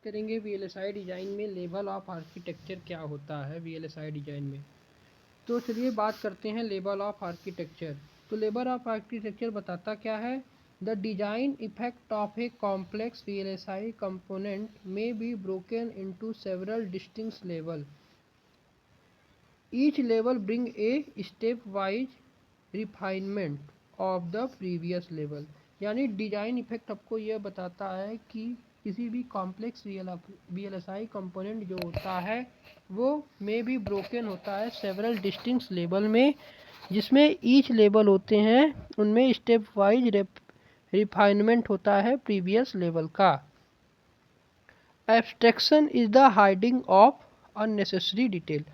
करेंगे VLSI design में level of architecture क्या होता है वीएलएसआई डिज़ाइन में। तो चलिए बात करते हैं लेवल ऑफ आर्किटेक्चर। तो लेवल ऑफ आर्किटेक्चर बताता क्या है, the design effect of a complex VLSI component may be broken into several distinct level, each level bring a step wise refinement of the previous level. यानी design effect आपको यह बताता है कि किसी भी कॉम्प्लेक्स वीएलएसआई कंपोनेंट जो होता है वो में भी ब्रोकन होता है सेवरल डिस्टिंक्ट लेवल में, जिसमें ईच लेवल होते हैं उनमें स्टेप वाइज रिफाइनमेंट होता है प्रीवियस लेवल का। Abstraction is the hiding of unnecessary detail.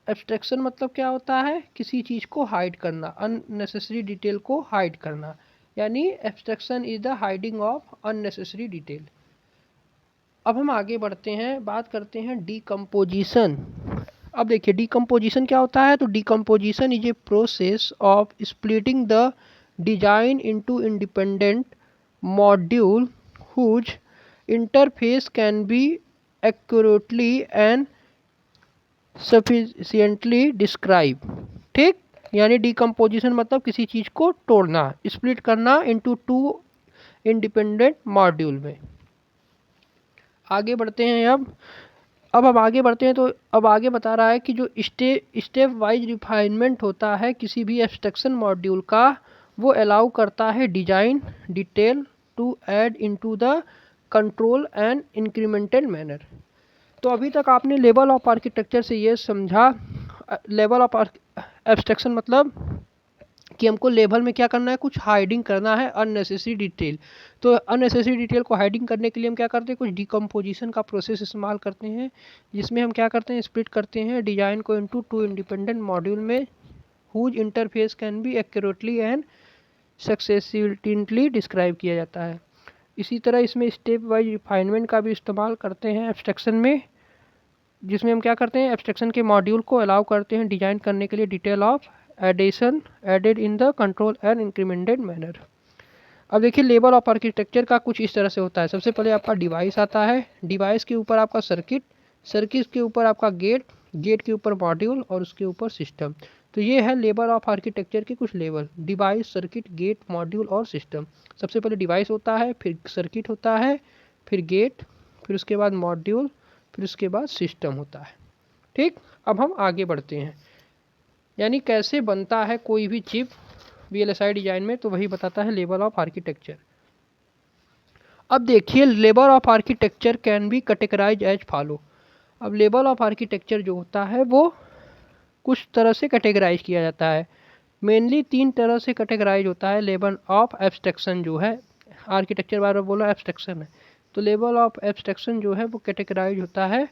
Abstraction मतलब क्या होता है, किसी चीज़ को हाइड करना, अननेसेसरी डिटेल को हाइड करना, यानी abstraction is the hiding of unnecessary detail. अब हम आगे बढ़ते हैं, बात करते हैं डीकम्पोजिशन। अब देखिए डीकम्पोजिशन क्या होता है। तो decomposition is a process of splitting the design into independent module whose interface can be accurately and sufficiently describe. ठीक, यानी डीकम्पोजिशन मतलब किसी चीज़ को तोड़ना, स्प्लिट करना इनटू टू इंडिपेंडेंट मॉड्यूल में। आगे बढ़ते हैं। अब हम आगे बढ़ते हैं। तो अब आगे बता रहा है कि जो स्टेप वाइज रिफाइनमेंट होता है किसी भी एब्स्ट्रैक्शन मॉड्यूल का, वो अलाउ करता है design detail to add into the control and incremental manner. तो अभी तक आपने लेवल ऑफ आर्किटेक्चर से ये समझा, लेवल ऑफ एब्स्ट्रैक्शन मतलब कि हमको लेवल में क्या करना है, कुछ हाइडिंग करना है अननेसेसरी डिटेल। तो अननेसेसरी डिटेल को हाइडिंग करने के लिए हम क्या करते हैं, कुछ डिकम्पोजिशन का प्रोसेस इस्तेमाल करते हैं, जिसमें हम क्या करते हैं, स्प्लिट करते हैं डिजाइन को इनटू टू इंडिपेंडेंट मॉड्यूल में whose interface can be accurately and successively describe किया जाता है। इसी तरह इसमें स्टेप वाइज रिफाइनमेंट का भी इस्तेमाल करते हैं एब्स्ट्रैक्शन में, जिसमें हम क्या करते हैं, एब्स्ट्रैक्शन के मॉड्यूल को अलाउ करते हैं डिजाइन करने के लिए detail of addition added in the control and incremented manner. अब देखिए लेवल ऑफ आर्किटेक्चर का कुछ इस तरह से होता है। सबसे पहले आपका डिवाइस आता है, डिवाइस के ऊपर आपका सर्किट, सर्किट के ऊपर आपका गेट, गेट के ऊपर मॉड्यूल और उसके ऊपर सिस्टम। तो ये है लेवल ऑफ आर्किटेक्चर के कुछ level, device, circuit, gate, module और सिस्टम। सबसे पहले डिवाइस होता है, फिर सर्किट होता है, फिर गेट, फिर उसके बाद मॉड्यूल, फिर उसके बाद सिस्टम होता है। ठीक, अब हम आगे बढ़ते हैं, यानी कैसे बनता है कोई भी चिप वीएलएसआई डिजाइन में, तो वही बताता है लेवल ऑफ आर्किटेक्चर। अब देखिए level of architecture can be categorise as follow. अब लेवल ऑफ आर्किटेक्चर जो होता है वो कुछ तरह से कैटेगराइज किया जाता है, मेनली 3 तरह से कैटेगराइज होता है लेवल ऑफ एब्स्ट्रैक्शन जो है। आर्किटेक्चर बार बार बोला एब्स्ट्रैक्शन है, तो लेवल ऑफ एब्स्ट्रैक्शन जो है वो कैटेगराइज होता है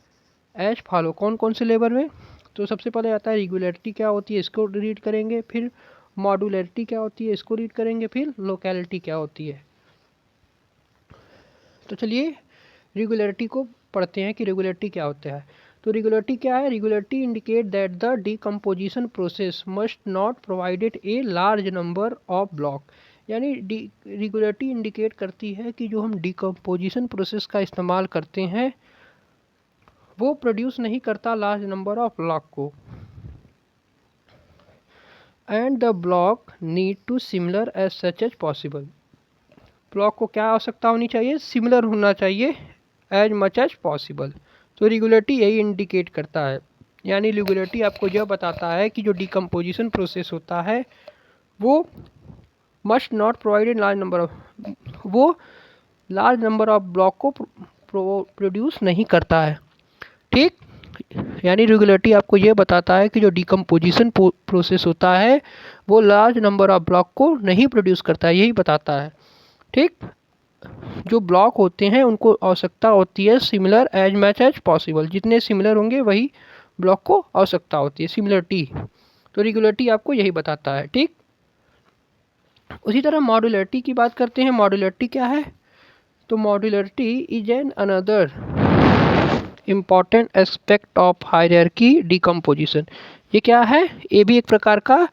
एज फॉलो। कौन कौन से लेवल में, तो सबसे पहले आता है रेगुलरिटी क्या होती है, इसको रीड करेंगे, फिर मॉड्यूलरिटी क्या होती है, इसको रीड करेंगे, फिर लोकेलिटी क्या होती है। तो चलिए रेगुलरिटी को पढ़ते हैं कि रेगुलरिटी क्या होता है। तो रेगुलरिटी क्या है, regularity indicate that the decomposition process must not provided a large number of block. यानी रेगुलरिटी इंडिकेट करती है कि जो हम डीकम्पोजिशन प्रोसेस का इस्तेमाल करते हैं वो प्रोड्यूस नहीं करता लार्ज नंबर ऑफ ब्लॉक को, and the block need to similar as such as possible. Block को क्या आवश्यकता होनी चाहिए, सिमिलर होना चाहिए एज मच एज पॉसिबल। तो रेगुलरिटी यही इंडिकेट करता है, यानी रेगुलरिटी आपको यह बताता है कि जो डीकम्पोजिशन प्रोसेस होता है वो must not provided large number of, वो लार्ज नंबर ऑफ ब्लॉक को प्रोड्यूस नहीं करता है। ठीक, यानी रेगुलरिटी आपको ये बताता है कि जो डीकम्पोजिशन प्रोसेस होता है वो लार्ज नंबर ऑफ ब्लॉक को नहीं प्रोड्यूस करता है, यही बताता है। ठीक, जो ब्लॉक होते हैं उनको आवश्यकता होती है similar as match as possible, जितने सिमिलर होंगे वही ब्लॉक को आवश्यकता होती है, सिमिलरिटी। तो रेगुलरिटी आपको यही बताता है। ठीक, उसी तरह मॉड्यूलरिटी की बात करते हैं। मॉड्यूलरिटी क्या है, तो modularity is an another important aspect of hierarchy decomposition. ये क्या है, ये भी एक प्रकार का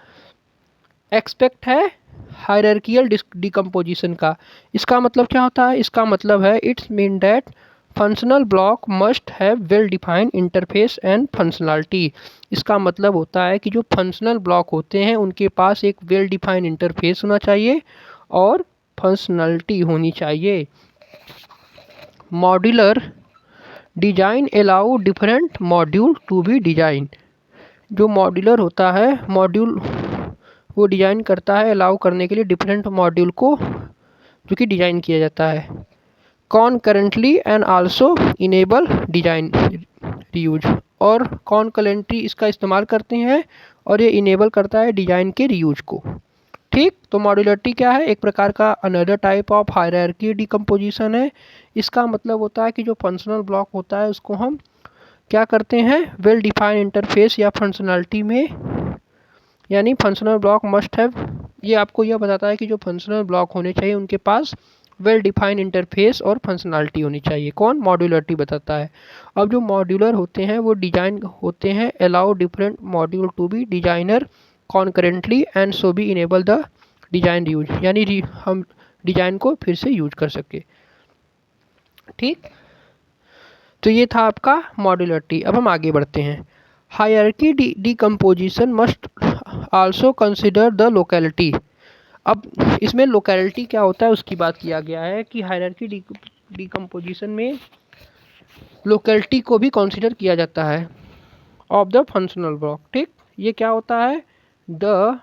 एक्सपेक्ट है हायरार्कियल डीकम्पोजिशन का। इसका मतलब क्या होता है, इसका मतलब है it's mean that functional block must have well defined interface and functionality. इसका मतलब होता है कि जो फंक्शनल ब्लॉक होते हैं उनके पास एक वेल डिफाइंड इंटरफेस होना चाहिए और फंक्शनलिटी होनी चाहिए। Modular design allow different module to be design. जो मॉड्यूलर होता है मॉड्यूल वो डिजाइन करता है अलाउ करने के लिए डिफरेंट मॉड्यूल को जो कि डिजाइन किया जाता है। Concurrently and also enable design reuse. और कॉनकरेंटली इसका इस्तेमाल करते हैं और ये इनेबल करता है डिजाइन के रीयूज को। ठीक, तो मॉड्यूलरिटी क्या है? एक प्रकार का another type of hierarchy decomposition है। इसका मतलब होता है कि जो फंक्शनल ब्लॉक होता है उसको हम क्या करते हैं, वेल डिफाइंड इंटरफेस या फंक्शनलिटी में, यानी फंक्शनल ब्लॉक मस्ट हैव, ये आपको यह बताता है कि जो फंक्शनल ब्लॉक होने चाहिए उनके पास वेल डिफाइंड इंटरफेस और फंक्शनलिटी होनी चाहिए। कौन? मॉड्यूलरिटी बताता है। अब जो मॉड्यूलर होते हैं वो डिजाइन होते हैं allow different module to be designer concurrently and so be enable the design use, यानी हम डिजाइन को फिर से यूज कर सके। ठीक, तो ये था आपका मॉड्यूलरिटी। अब हम आगे बढ़ते हैं। Hierarchy decomposition must also consider the locality. अब इसमें लोकेलिटी क्या होता है उसकी बात किया गया है कि हायरार्की डिकम्पोजिशन में लोकेलिटी को भी कंसिडर किया जाता है ऑफ द फंक्शनल ब्लॉक। ठीक, ये क्या होता है? The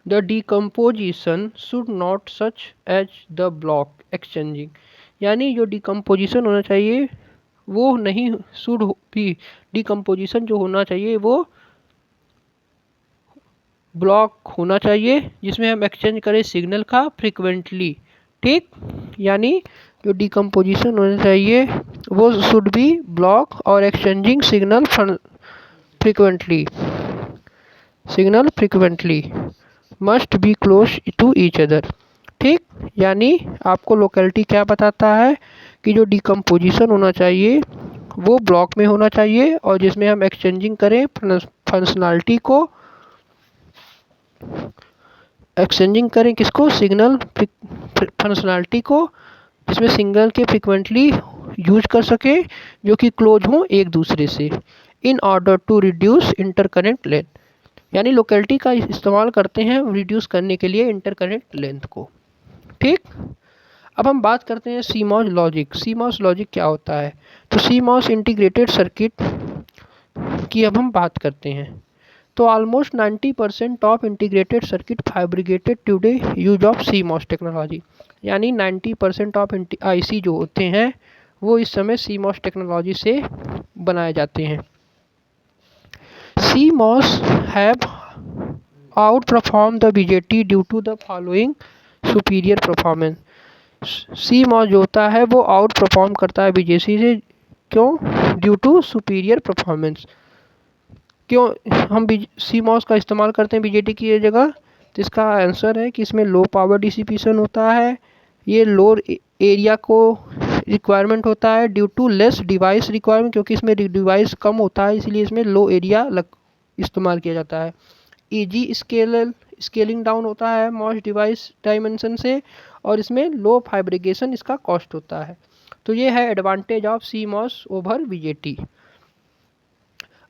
decomposition should not such as the block exchanging, यानी जो डिकम्पोजिशन होना चाहिए वो नहीं, शुड भी डिकम्पोजिशन जो होना चाहिए वो ब्लॉक होना चाहिए जिसमें हम एक्सचेंज करें सिग्नल का फ्रिक्वेंटली। ठीक, यानी जो डिकम्पोजिशन होना चाहिए वो शुड बी ब्लॉक और exchanging signal frequently must be close to each other. ठीक, यानी आपको लोकेलिटी क्या बताता है कि जो डिकम्पोजिशन होना चाहिए वो ब्लॉक में होना चाहिए और जिसमें हम एक्सचेंजिंग करें फंक्शनलिटी को, एक्सचेंजिंग करें किसको? सिग्नल फंक्शनलिटी को, जिसमें सिग्नल के फ्रिक्वेंटली यूज कर सके जो कि क्लोज हो एक दूसरे से, in order to reduce interconnect length, यानी लोकेलिटी का इस्तेमाल करते हैं रिड्यूस करने के लिए इंटरकनेक्ट लेंथ को। ठीक, अब हम बात करते हैं सीमॉस लॉजिक। सीमॉस लॉजिक क्या होता है? तो सीमॉस इंटीग्रेटेड सर्किट की अब हम बात करते हैं। तो almost 90% of integrated circuit fabricated today use of CMOS technology, यानी 90% ऑफ आईसी जो होते हैं वो इस समय सीमॉस टेक्नोलॉजी से बनाए जाते हैं। CMOS have outperform the BJT due to the following superior performance. CMOS जो होता है वो आउट परफॉर्म करता है बीजेसी से, क्यों? Due to superior performance. क्यों हम सीमॉस का इस्तेमाल करते हैं बीजेटी की जगह? तो इसका आंसर है कि इसमें लो पावर डिसिपेशन होता है, ये लो एरिया को रिक्वायरमेंट होता है due to less device requirement, क्योंकि इसमें डिवाइस कम होता है इसलिए इसमें लो एरिया इस्तेमाल किया जाता है। ईजी स्केलिंग डाउन होता है मॉस डिवाइस डायमेंशन से, और इसमें लो फैब्रिकेशन इसका कॉस्ट होता है। तो ये है advantage of CMOS over BJT.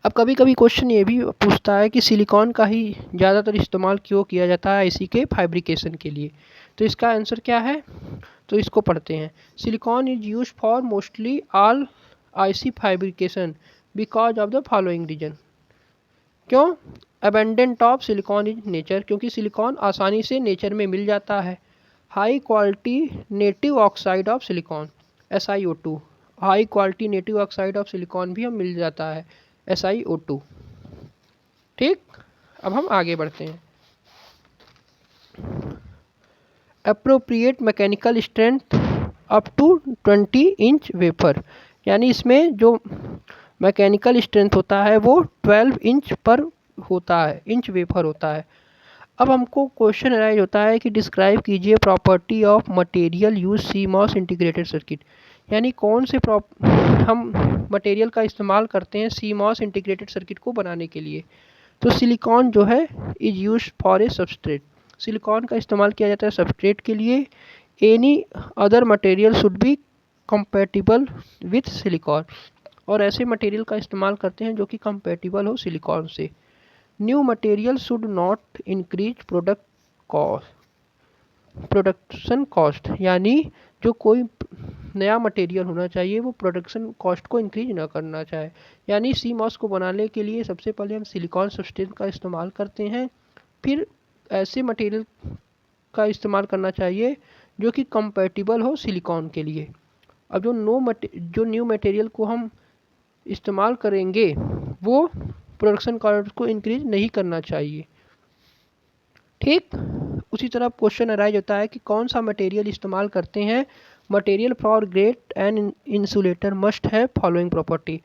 अब कभी कभी क्वेश्चन ये भी पूछता है कि सिलिकॉन का ही ज़्यादातर इस्तेमाल क्यों किया जाता है इसी के फैब्रिकेशन के लिए? तो इसका आंसर क्या है? तो इसको पढ़ते हैं। Silicon is use for mostly all IC fabrication because of the following reason. क्यों? Abundant of silicon is nature, क्योंकि सिलिकॉन आसानी से नेचर में मिल जाता है। High quality native oxide of silicon SiO2, high quality native oxide of silicon भी हम मिल जाता है SiO2। ठीक, अब हम आगे बढ़ते हैं। Appropriate mechanical strength up to 20 inch wafer, यानी इसमें जो मैकेनिकल स्ट्रेंथ होता है वो 12 इंच पर होता है, इंच वेपर होता है। अब हमको क्वेश्चन अराइज होता है कि डिस्क्राइब कीजिए property of material use CMOS integrated circuit, यानी कौन से हम मटेरियल का इस्तेमाल करते हैं सीमॉस इंटीग्रेटेड सर्किट को बनाने के लिए? तो सिलिकॉन जो है is use for a substrate, silicon का इस्तेमाल किया जाता है सबस्ट्रेट के लिए। Any other material should be compatible with silicon, और ऐसे मटेरियल का इस्तेमाल करते हैं जो कि कंपेटिबल हो सिलिकॉन से। New material should not increase production cost, यानी जो कोई नया मटेरियल होना चाहिए वो प्रोडक्शन कॉस्ट को इंक्रीज ना करना चाहे। यानी CMOS को बनाने के लिए सबसे पहले हम सिलिकॉन सब्सट्रेट का इस्तेमाल करते हैं, फिर ऐसे मटेरियल का इस्तेमाल करना चाहिए जो कि कंपैटिबल हो सिलिकॉन के लिए। अब जो न्यू मटेरियल को हम इस्तेमाल करेंगे वो प्रोडक्शन कॉस्ट को इंक्रीज नहीं करना चाहिए। ठीक, उसी तरह क्वेश्चन अराइज होता है कि कौन सा मटेरियल इस्तेमाल करते हैं। Material for gate and insulator must है फॉलोइंग प्रॉपर्टी।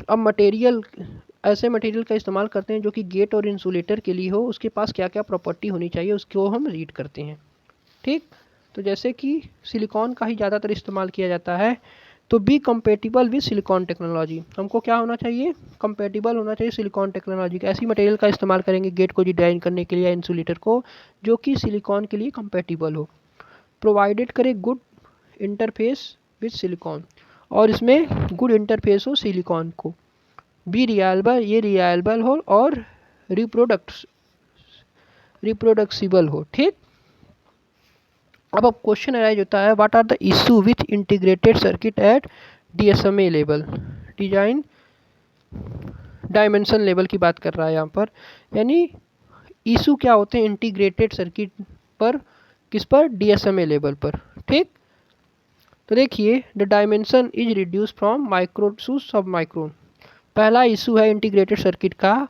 अब ऐसे मटेरियल का इस्तेमाल करते हैं जो कि गेट और इंसुलेटर के लिए हो, उसके पास क्या क्या प्रॉपर्टी होनी चाहिए उसको हम रीड करते हैं। ठीक, तो जैसे कि सिलिकॉन का ही ज़्यादातर इस्तेमाल किया जाता है, तो be compatible with silicon technology, हमको क्या होना चाहिए, कंपेटिबल होना चाहिए सिलिकॉन टेक्नोलॉजी का। ऐसी मटेरियल का इस्तेमाल करेंगे गेट को डिजाइन करने के लिए या इंसुलेटर को जो कि सिलिकॉन के लिए कंपेटिबल हो। प्रोवाइडेड करे गुड इंटरफेस विद सिलिकॉन, और इसमें गुड इंटरफेस हो सिलिकॉन को। बी रिलायबल, ये रिलायबल हो और रिप्रोडक्सिबल हो। ठीक, अब क्वेश्चन अराइज होता है what are the issue with integrated circuit at DSMA level. Design dimension level की बात कर रहा है यहाँ पर, यानी इशू क्या होते हैं इंटीग्रेटेड सर्किट पर, किस पर, DSMA लेवल पर। ठीक, तो देखिए the dimension is reduce from micron to sub micron. पहला इशू है इंटीग्रेटेड सर्किट का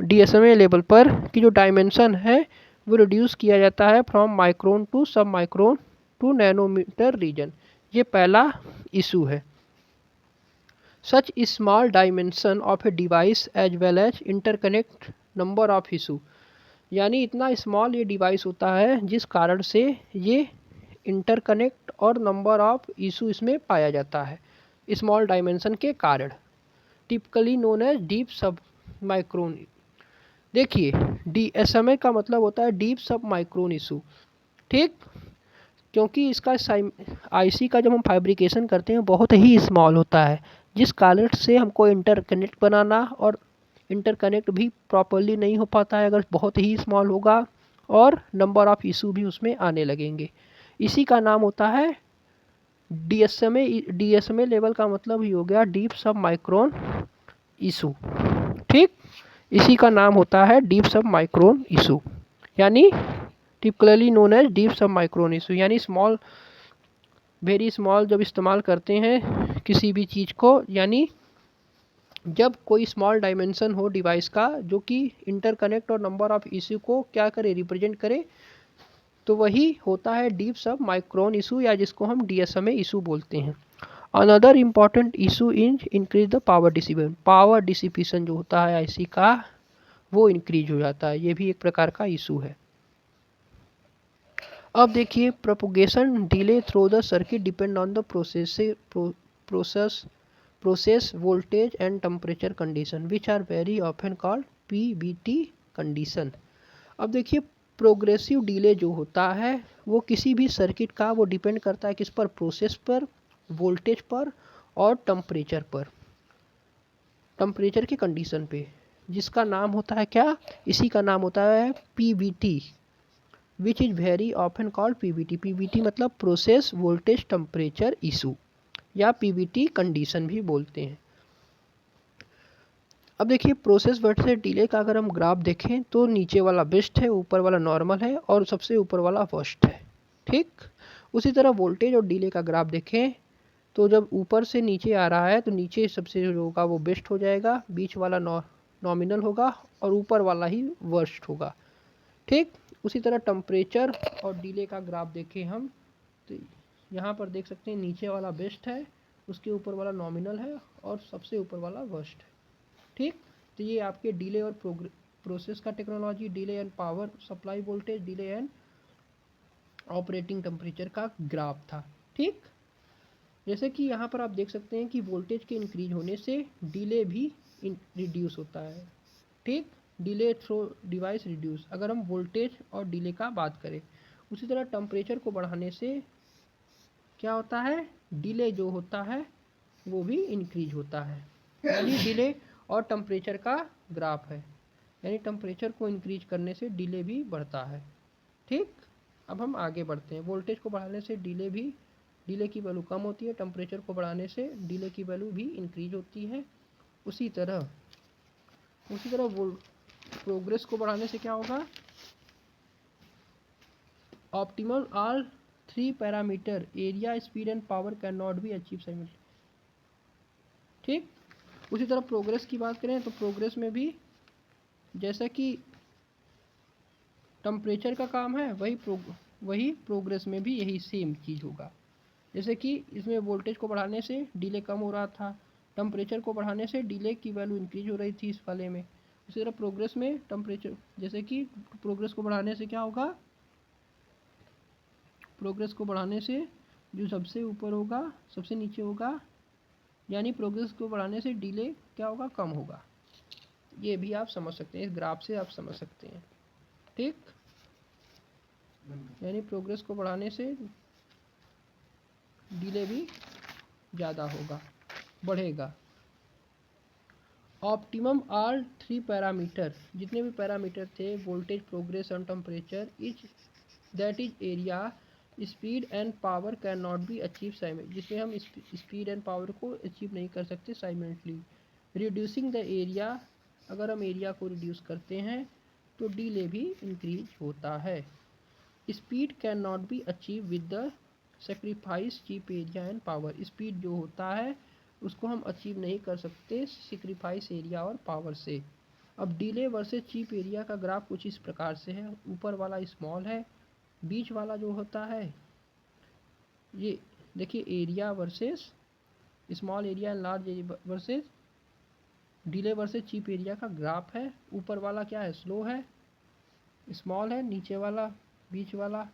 DSMA लेवल पर कि जो डायमेंशन है वो रिड्यूस किया जाता है from micron to sub micron to nanometer region. ये पहला इशू है। Such small dimension of a device as well as interconnect number of issue, यानी इतना स्मॉल ये डिवाइस होता है जिस कारण से ये इंटरकनेक्ट और नंबर ऑफ इशू इसमें पाया जाता है स्मॉल डायमेंशन के कारण, टिपिकली नोन एज डीप सब माइक्रोन। देखिए DSMA का मतलब होता है डीप सब माइक्रोन इशू। ठीक, क्योंकि इसका IC का जब हम फैब्रिकेशन करते हैं बहुत ही स्मॉल होता है, जिस कारण से हमको इंटरकनेक्ट बनाना और इंटरकनेक्ट भी प्रॉपरली नहीं हो पाता है अगर बहुत ही स्मॉल होगा, और नंबर ऑफ़ इशू भी उसमें आने लगेंगे। इसी का नाम होता है DSMA। DSMA लेवल का मतलब ही हो गया डीप सब माइक्रोन इशू। ठीक, इसी का नाम होता है डीप सब माइक्रोन इशू, यानी टिपिकली नोन एज डीप सब माइक्रोन इशू, यानी स्मॉल, वेरी स्मॉल जब इस्तेमाल करते हैं किसी भी चीज़ को, यानी जब कोई स्मॉल डायमेंशन हो डिवाइस का जो कि इंटरकनेक्ट और नंबर ऑफ इशू को क्या करे, रिप्रेजेंट करे, तो वही होता है डीप सब माइक्रोन इशू, या जिसको हम DSMA इशू बोलते हैं। Another important issue is increase the power dissipation. Power dissipation जो होता है IC का वो इंक्रीज हो जाता है, ये भी एक प्रकार का इशू है। अब देखिए propagation delay through the circuit depend on the process voltage and temperature condition which are very often called PVT condition. अब देखिए प्रोग्रेसिव डिले जो होता है वो किसी भी सर्किट का वो डिपेंड करता है किस पर, प्रोसेस पर, वोल्टेज पर और टेम्परेचर पर, टेम्परेचर की कंडीशन पे, जिसका नाम होता है क्या, इसी का नाम होता है PVT which is very often called PVT। PVT मतलब प्रोसेस वोल्टेज टेम्परेचर इशू, या PVT कंडीशन भी बोलते हैं। अब देखिए प्रोसेस वर्सेस डिले का अगर हम ग्राफ देखें तो नीचे वाला बेस्ट है, ऊपर वाला नॉर्मल है और सबसे ऊपर वाला वर्स्ट है। ठीक, उसी तरह वोल्टेज और डिले का ग्राफ देखें तो जब ऊपर से नीचे आ रहा है तो नीचे सबसे जो होगा वो बेस्ट हो जाएगा, बीच वाला नॉमिनल होगा और ऊपर वाला ही वर्स्ट होगा। ठीक, उसी तरह टेम्परेचर और डिले का ग्राफ देखें हम तो यहाँ पर देख सकते हैं नीचे वाला बेस्ट है, उसके ऊपर वाला नॉमिनल है और सबसे ऊपर वाला वर्स्ट है। ठीक, तो ये आपके डिले और प्रोसेस का technology, delay and power supply voltage, delay and operating temperature का ग्राफ था। ठीक, जैसे कि यहाँ पर आप देख सकते हैं कि वोल्टेज के इंक्रीज होने से डिले भी रिड्यूस होता है। ठीक, डिले थ्रू डिवाइस रिड्यूस, अगर हम वोल्टेज और डिले का बात करें। उसी तरह टेम्परेचर को बढ़ाने से क्या होता है, डिले जो होता है वो भी इंक्रीज होता है। यानी डिले और टेम्परेचर का ग्राफ है, यानी टेम्परेचर को इंक्रीज करने से डिले भी बढ़ता है। ठीक, अब हम आगे बढ़ते हैं। वोल्टेज को बढ़ाने से डिले की वैल्यू कम होती है, टेम्परेचर को बढ़ाने से डिले की वैल्यू भी इंक्रीज होती है। उसी तरह प्रोग्रेस को बढ़ाने से क्या होगा, optimal all 3 parameter area, speed and power can not be achieve simultaneously. ठीक, उसी तरह प्रोग्रेस की बात करें तो प्रोग्रेस में भी जैसा कि टेम्परेचर का काम है वही प्रोग्रेस में भी यही सेम चीज़ होगा। जैसे कि इसमें वोल्टेज को बढ़ाने से डिले कम हो रहा था, टेम्परेचर को बढ़ाने से डिले की वैल्यू इंक्रीज हो रही थी इस वाले में। उसी तरह प्रोग्रेस में टेम्परेचर, जैसे कि प्रोग्रेस को बढ़ाने से क्या होगा, प्रोग्रेस को बढ़ाने से जो सबसे ऊपर होगा सबसे नीचे होगा, यानी प्रोग्रेस को बढ़ाने से डिले क्या होगा, कम होगा। ये भी आप समझ सकते हैं, इस ग्राफ से आप समझ सकते हैं। ठीक, यानी प्रोग्रेस को बढ़ाने से डिले भी ज़्यादा होगा, बढ़ेगा। ऑप्टिमम ऑल 3 पैरामीटर, जितने भी पैरामीटर थे, वोल्टेज, प्रोग्रेस और temperature, that is area, speed and power can not be achieve simultaneously, जिसमें हम स्पीड एंड पावर को अचीव नहीं कर सकते साइमल्टेनियसली। रिड्यूसिंग द एरिया, अगर हम एरिया को रिड्यूस करते हैं तो डिले भी इंक्रीज होता है। Speed can not be achieve with the sacrifice chip area and power, speed जो होता है उसको हम अचीव नहीं कर सकते सेक्रीफाइस एरिया और पावर से। अब डिले वर्सेस चीप एरिया का ग्राफ कुछ इस प्रकार से है, ऊपर वाला स्मॉल है, बीच वाला जो होता है ये देखिए area versus small area and large area versus delay versus chip area का ग्राफ है। ऊपर वाला क्या है, स्लो है, स्मॉल है, नीचे वाला बीच वाला,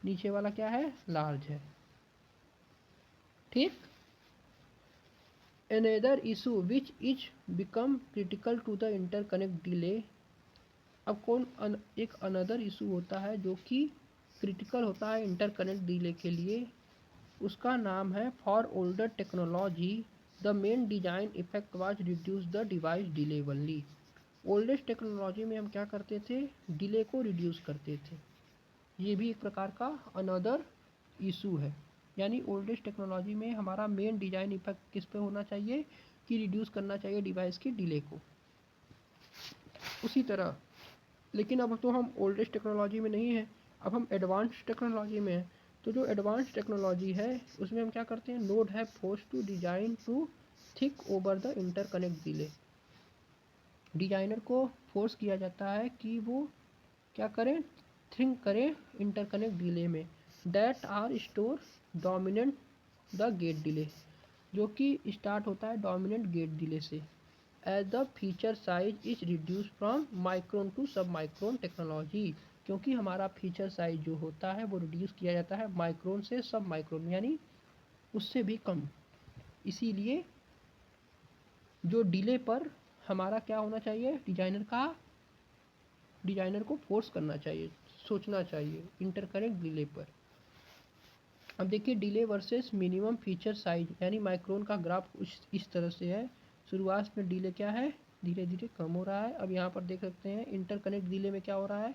नीचे वाला क्या है, लार्ज है। ठीक, another issue which is become critical to the interconnect delay. अब एक अनदर इशू होता है जो कि क्रिटिकल होता है इंटरकनेक्ट डिले के लिए, उसका नाम है for older technology the main design effect was reduce the device delay only. Oldest technology में हम क्या करते थे, डिले को रिड्यूस करते थे। ये भी एक प्रकार का अनदर इशू है, यानी ओल्डेस्ट टेक्नोलॉजी में हमारा मेन डिजाइन इफेक्ट किस पे होना चाहिए कि रिड्यूस करना चाहिए डिवाइस की डिले को। उसी तरह लेकिन अब तो हम ओल्डेस्ट टेक्नोलॉजी में नहीं है, अब हम एडवांस टेक्नोलॉजी में हैं। तो जो एडवांस टेक्नोलॉजी है उसमें हम क्या करते हैं, नोड है force to design to think over the interconnect delay. Designer को फोर्स किया जाता है कि वो क्या करें, थिंक करें इंटरकनेक्ट डिले में, that are store dominant the gate delay, जो कि स्टार्ट होता है डोमिनेंट गेट डिले से। As the feature size is reduce from micron to sub micron technology, क्योंकि हमारा फीचर साइज जो होता है वो रिड्यूस किया जाता है माइक्रोन से सब माइक्रोन, यानी उससे भी कम। इसीलिए जो डिले पर हमारा क्या होना चाहिए, डिजाइनर को फोर्स करना चाहिए, सोचना चाहिए इंटरकनेक्ट डिले पर। अब देखिए delay versus minimum feature size, यानी माइक्रोन का ग्राफ कुछ इस तरह से है। शुरुआत में डिले क्या है, धीरे धीरे कम हो रहा है। अब यहाँ पर देख सकते हैं इंटरकनेक्ट डिले में क्या हो रहा है,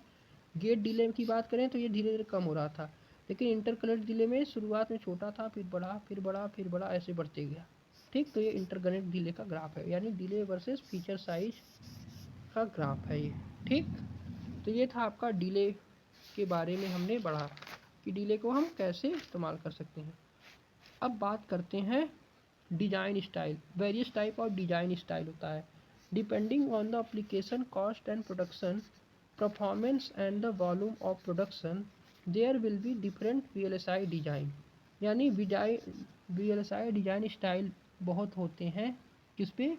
गेट डिले की बात करें तो ये धीरे धीरे कम हो रहा था, लेकिन इंटरकनेक्ट डिले में शुरुआत में छोटा था, फिर बढ़ा, फिर बढ़ा, फिर बढ़ा, ऐसे बढ़ते गया। ठीक, तो ये इंटरकनेक्ट डिले का ग्राफ है, यानी डिले वर्सेस फीचर साइज का ग्राफ है ये। ठीक, तो ये था आपका डिले के बारे में हमने पढ़ा कि डिले को हम कैसे इस्तेमाल कर सकते हैं। अब बात करते हैं design style. Various type of design style होता है, depending on the application, cost and production performance and the volume of production there will be different VLSI design. यानी VLSI डिजाइन स्टाइल बहुत होते हैं, किस पे,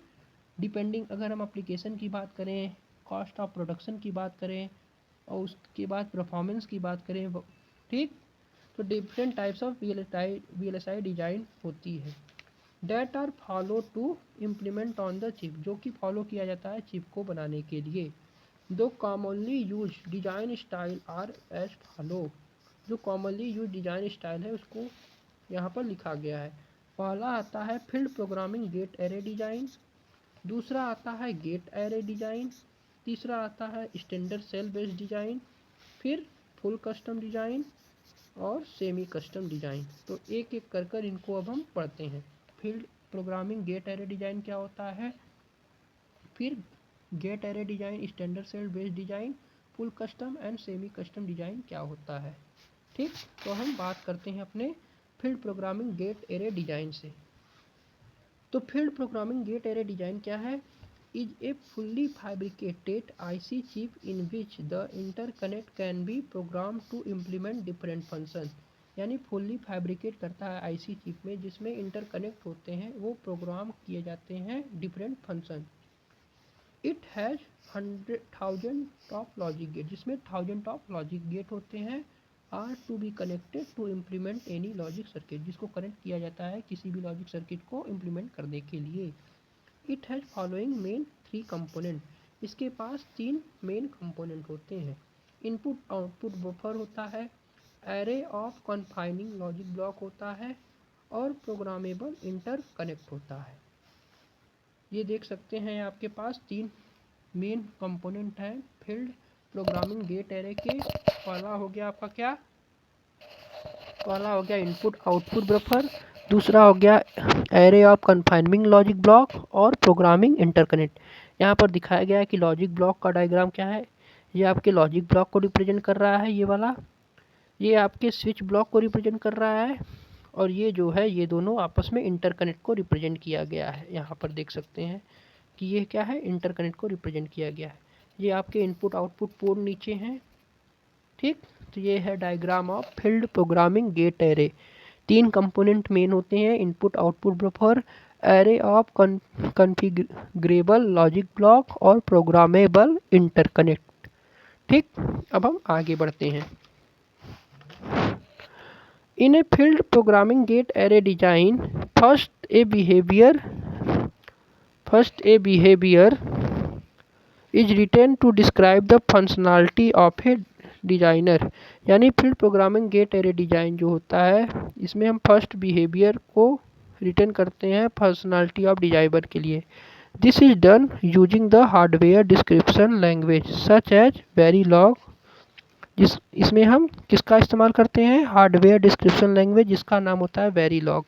डिपेंडिंग, अगर हम एप्लीकेशन की बात करें, कॉस्ट ऑफ प्रोडक्शन की बात करें और उसके बाद परफॉर्मेंस की बात करें। ठीक, तो different types of VLSI design होती है, that are follow to implement on the chip, जो कि फॉलो किया जाता है चिप को बनाने के लिए। दो commonly use design style are as follow, जो कॉमनली यूज डिजाइन स्टाइल है उसको यहाँ पर लिखा गया है। पहला आता है field programming gate array design, दूसरा आता है गेट एरे डिजाइन, तीसरा आता है स्टैंडर्ड सेल बेस्ड डिजाइन, फिर फुल कस्टम डिजाइन और सेमी कस्टम डिजाइन। तो एक एक कर कर इनको अब हम पढ़ते हैं। Field programming gate array design क्या होता है, फिर gate array design, standard cell based design, full custom and semi custom design क्या होता है। ठीक, तो हम बात करते हैं अपने field programming gate array design से। तो field programming gate array design क्या है, is a fully fabricated IC chip in which the interconnect can be program to implement different function. यानी फुल्ली फैब्रिकेट करता है आईसी चिप में जिसमें interconnect होते हैं, वो प्रोग्राम किए जाते हैं different function. It has 100,000 top logic gate, जिसमें 1000 टॉप लॉजिक गेट होते हैं, are to be connected to implement any logic circuit, जिसको कनेक्ट किया जाता है किसी भी लॉजिक सर्किट को इम्प्लीमेंट करने के लिए। It has following main 3 component, इसके पास 3 मेन कंपोनेंट होते हैं। इनपुट आउटपुट बफर होता है, array of confining logic block होता है और प्रोग्रामेबल इंटरकनेक्ट होता है। ये देख सकते हैं आपके पास 3 मेन कंपोनेंट हैं फील्ड प्रोग्रामिंग गेट एरे के। पहला हो गया आपका क्या, पहला हो गया इनपुट आउटपुट बफर, दूसरा हो गया array of confining logic block और प्रोग्रामिंग इंटरकनेक्ट। यहाँ पर दिखाया गया है कि लॉजिक ब्लॉक का डायग्राम क्या है, ये आपके लॉजिक ब्लॉक को रिप्रेजेंट कर रहा है, ये वाला, ये आपके स्विच ब्लॉक को रिप्रेजेंट कर रहा है, और ये जो है ये दोनों आपस में इंटरकनेक्ट को रिप्रेजेंट किया गया है। यहाँ पर देख सकते हैं कि ये क्या है, इंटरकनेक्ट को रिप्रेजेंट किया गया है। ये आपके इनपुट आउटपुट पोर्ट नीचे हैं। ठीक, तो ये है diagram of field programming gate array. 3 component main होते हैं, input output buffer, array of configurable logic block और प्रोग्रामेबल इंटरकनेक्ट। ठीक, अब हम आगे बढ़ते हैं। In a field programming gate array design, first a behavior is written to describe the functionality of a designer। यानी field programming gate array design जो होता है इसमें हम फर्स्ट बिहेवियर को रिटर्न करते हैं फंक्शनैलिटी ऑफ डिजाइनर के लिए। This is done using the hardware description language such as Verilog. इसमें हम किसका इस्तेमाल करते हैं, हार्डवेयर डिस्क्रिप्शन लैंग्वेज जिसका नाम होता है Verilog.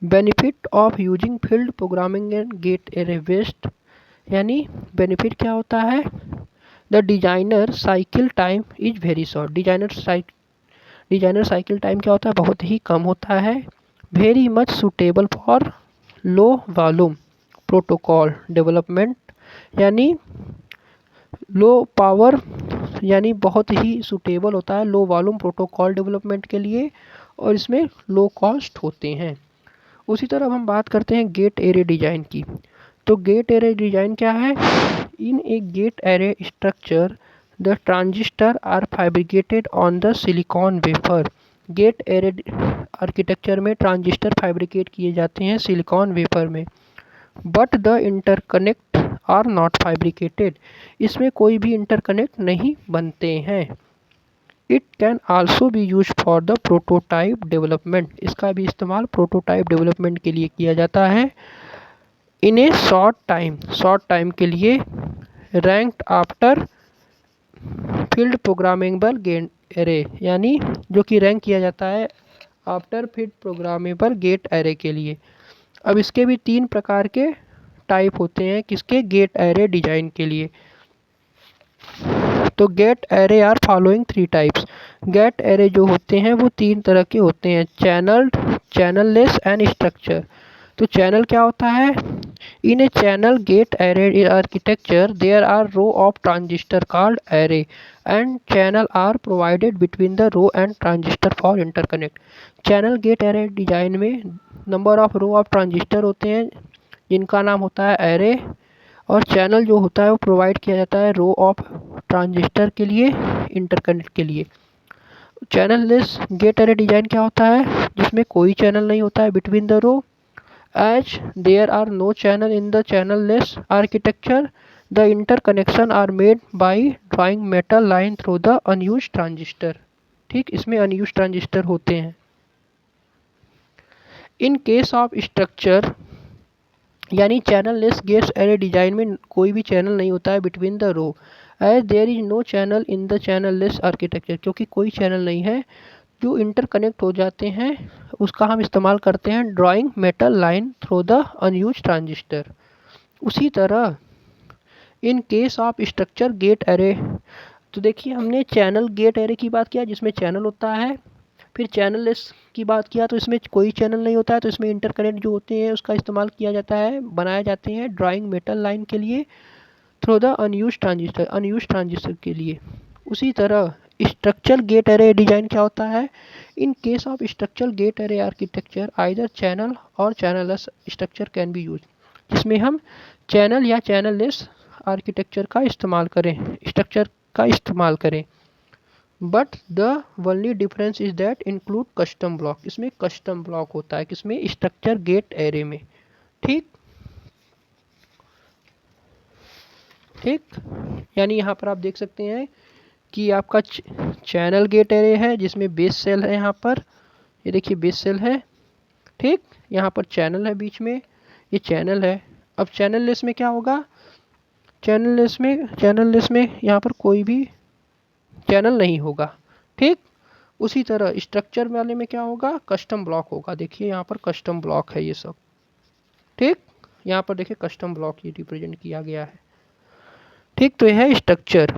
Benefit of using field programming and gate array based, यानी बेनिफिट क्या होता है, the designer cycle time is very short. Designer cycle time क्या होता है, बहुत ही कम होता है। Very much suitable for low volume protocol development, यानी लो पावर यानी बहुत ही सूटेबल होता है लो वॉल्यूम प्रोटोकॉल डेवलपमेंट के लिए, और इसमें लो कॉस्ट होते हैं। उसी तरह हम बात करते हैं गेट एरे डिजाइन की। तो गेट एरे डिजाइन क्या है, in a gate array structure the transistor are fabricated on the silicon wafer. Gate array architecture में ट्रांजिस्टर फैब्रिकेट किए जाते हैं सिलिकॉन वेफर में, but the interconnect are not fabricated, इसमें कोई भी इंटरकनेक्ट नहीं बनते हैं। It can also be use for the prototype development, इसका भी इस्तेमाल प्रोटोटाइप डेवलपमेंट के लिए किया जाता है। इन ए शॉर्ट टाइम के लिए ranked after field programmable gate array, यानी जो कि रैंक किया जाता है after field programmable gate array के लिए। अब इसके भी 3 प्रकार के टाइप होते हैं किसके, गेट एरे डिजाइन के लिए। तो gate array are following 3 types. Gate array जो होते हैं वो 3 तरह के होते हैं, चैनल्ड, चैनललेस एंड स्ट्रक्चर। तो चैनल क्या होता है, in a channel gate array architecture there are row of transistor called array and channel are provided between the row and transistor for interconnect. Channel gate array design में number of row of transistor होते हैं जिनका नाम होता है array, और channel जो होता है वो प्रोवाइड किया जाता है रो ऑफ ट्रांजिस्टर के लिए, इंटरकनेक्ट के लिए। Channel less gate array design क्या होता है, जिसमें कोई चैनल नहीं होता है between the row, as there are no channel in the channel less architecture, the interconnection are made by drawing metal line through the unused transistor. ठीक, इसमें अनयूज्ड ट्रांजिस्टर होते हैं। इन केस ऑफ स्ट्रक्चर यानी channel less gates array design में कोई भी channel नहीं होता है between the row, as there is no channel in the channel less architecture, क्योंकि कोई चैनल नहीं है जो इंटरकनेक्ट हो जाते हैं, उसका हम इस्तेमाल करते हैं drawing metal line through the unused transistor. उसी तरह in case of structure gate array, तो देखिए हमने चैनल गेट एरे की बात किया जिसमें चैनल होता है, फिर चैनल लेस की बात किया तो इसमें कोई चैनल नहीं होता है, तो इसमें इंटरकनेक्ट जो होते हैं उसका इस्तेमाल किया जाता है, बनाए जाते हैं ड्राइंग मेटल लाइन के लिए थ्रू द अनयूज ट्रांजिस्टर के लिए। उसी तरह स्ट्रक्चर गेट एरे डिजाइन क्या होता है, in case of structure gate array architecture either channel और channel less structure can be use, जिसमें हम चैनल या चैनल लेस आर्किटेक्चर का इस्तेमाल करें, स्ट्रक्चर का इस्तेमाल करें। But the only difference is that include custom block, इसमें कस्टम ब्लॉक होता है किसमें, स्ट्रक्चर गेट एरे में। ठीक ठीक, यानी यहाँ पर आप देख सकते हैं कि आपका चैनल गेट एरे है जिसमें बेस सेल है, यहाँ पर ये देखिए बेस सेल है। ठीक, यहाँ पर चैनल है बीच में, ये चैनल है। अब चैनल लेस में क्या होगा, चैनल लेस में यहाँ पर कोई भी चैनल नहीं होगा। ठीक, उसी तरह स्ट्रक्चर वाले में क्या होगा, कस्टम ब्लॉक होगा। देखिए यहाँ पर कस्टम ब्लॉक है ये सब। ठीक, यहाँ पर देखिए कस्टम ब्लॉक ये रिप्रेजेंट किया गया है। ठीक, तो यह है स्ट्रक्चर।